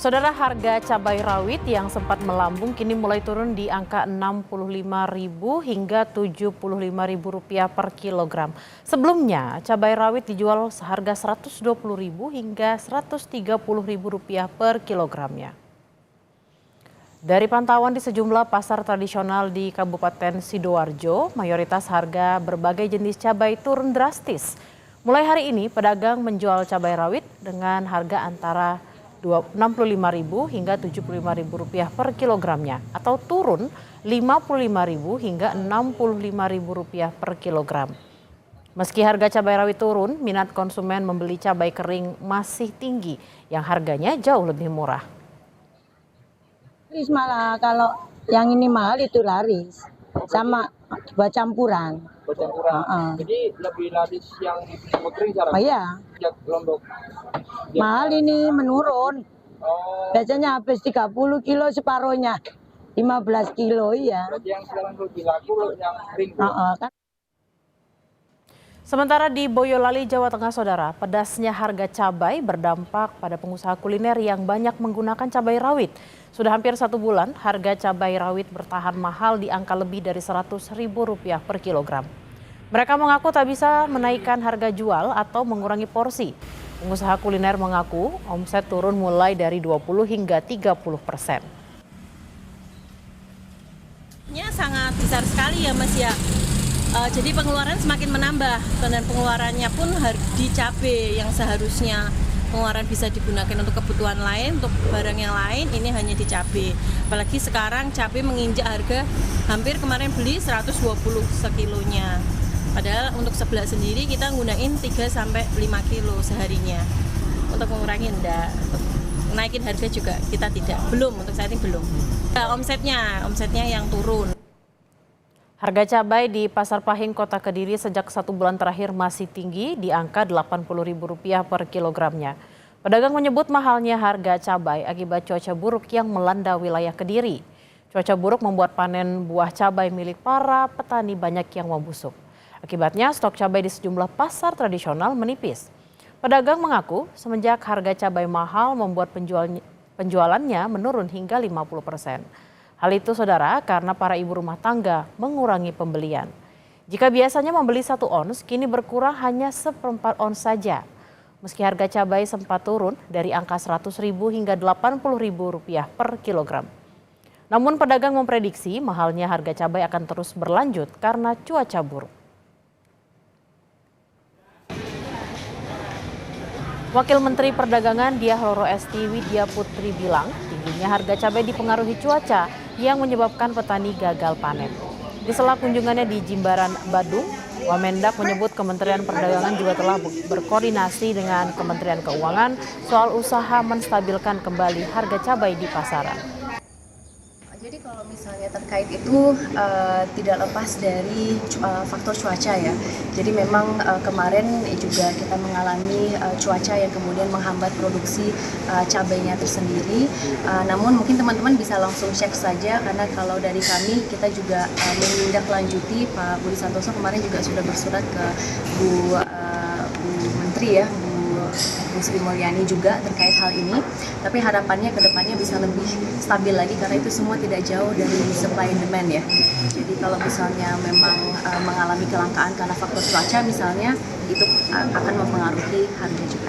Saudara, harga cabai rawit yang sempat melambung kini mulai turun di angka Rp65.000 hingga Rp75.000 per kilogram. Sebelumnya, cabai rawit dijual seharga Rp120.000 hingga Rp130.000 per kilogramnya. Dari pantauan di sejumlah pasar tradisional di Kabupaten Sidoarjo, mayoritas harga berbagai jenis cabai turun drastis. Mulai hari ini, pedagang menjual cabai rawit dengan harga antara Rp65.000 hingga Rp75.000 per kilogramnya atau turun Rp55.000 hingga Rp65.000 per kilogram. Meski harga cabai rawit turun, minat konsumen membeli cabai kering masih tinggi yang harganya jauh lebih murah. Laris malah kalau yang ini mahal itu laris sama buat campuran. Jadi lebih laris yang kering sekarang? Oh iya. Sejak Lombok. Mahal ini menurun. Biasanya habis 30 kilo separuhnya 15 kilo ya. Berarti yang sekarang lebih laku yang kering. Kan. Sementara di Boyolali, Jawa Tengah, saudara, pedasnya harga cabai berdampak pada pengusaha kuliner yang banyak menggunakan cabai rawit. Sudah hampir 1 bulan, harga cabai rawit bertahan mahal di angka lebih dari Rp100.000 per kilogram. Mereka mengaku tak bisa menaikkan harga jual atau mengurangi porsi. Pengusaha kuliner mengaku omset turun mulai dari 20 hingga 30%. Sangat besar sekali ya Mas ya. Jadi pengeluaran semakin menambah dan pengeluarannya pun di cabai yang seharusnya pengeluaran bisa digunakan untuk kebutuhan lain, untuk barang yang lain, ini hanya di cabai. Apalagi sekarang cabai menginjak harga hampir kemarin beli 120 sekilonya. Padahal untuk sebelah sendiri kita nggunain 3-5 kilo seharinya. Untuk mengurangi enggak, untuk naikin harga juga kita tidak, belum, untuk saat ini belum. Omsetnya yang turun. Harga cabai di Pasar Pahing, Kota Kediri sejak 1 bulan terakhir masih tinggi di angka Rp80.000 per kilogramnya. Pedagang menyebut mahalnya harga cabai akibat cuaca buruk yang melanda wilayah Kediri. Cuaca buruk membuat panen buah cabai milik para petani banyak yang membusuk. Akibatnya stok cabai di sejumlah pasar tradisional menipis. Pedagang mengaku semenjak harga cabai mahal membuat penjualannya menurun hingga 50%. Hal itu, saudara, karena para ibu rumah tangga mengurangi pembelian. Jika biasanya membeli 1 ons, kini berkurang hanya 1/4 ons saja. Meski harga cabai sempat turun dari angka Rp100.000 hingga Rp80.000 per kilogram. Namun pedagang memprediksi mahalnya harga cabai akan terus berlanjut karena cuaca buruk. Wakil Menteri Perdagangan Diah Roro Esti Widya Putri bilang tingginya harga cabai dipengaruhi cuaca yang menyebabkan petani gagal panen. Di sela kunjungannya di Jimbaran, Badung, Wamendak menyebut Kementerian Perdagangan juga telah berkoordinasi dengan Kementerian Keuangan soal usaha menstabilkan kembali harga cabai di pasaran. Jadi kalau misalnya terkait itu tidak lepas dari faktor cuaca ya. Jadi memang kemarin juga kita mengalami cuaca yang kemudian menghambat produksi cabainya tersendiri. Namun mungkin teman-teman bisa langsung cek saja karena kalau dari kami kita juga menindaklanjuti Pak Budi Santoso kemarin juga sudah bersurat ke Bu Menteri ya. Bu Sri Mulyani juga terkait hal ini, tapi harapannya ke depannya bisa lebih stabil lagi karena itu semua tidak jauh dari supply and demand ya. Jadi kalau misalnya memang mengalami kelangkaan karena faktor cuaca misalnya, itu akan mempengaruhi harga juga.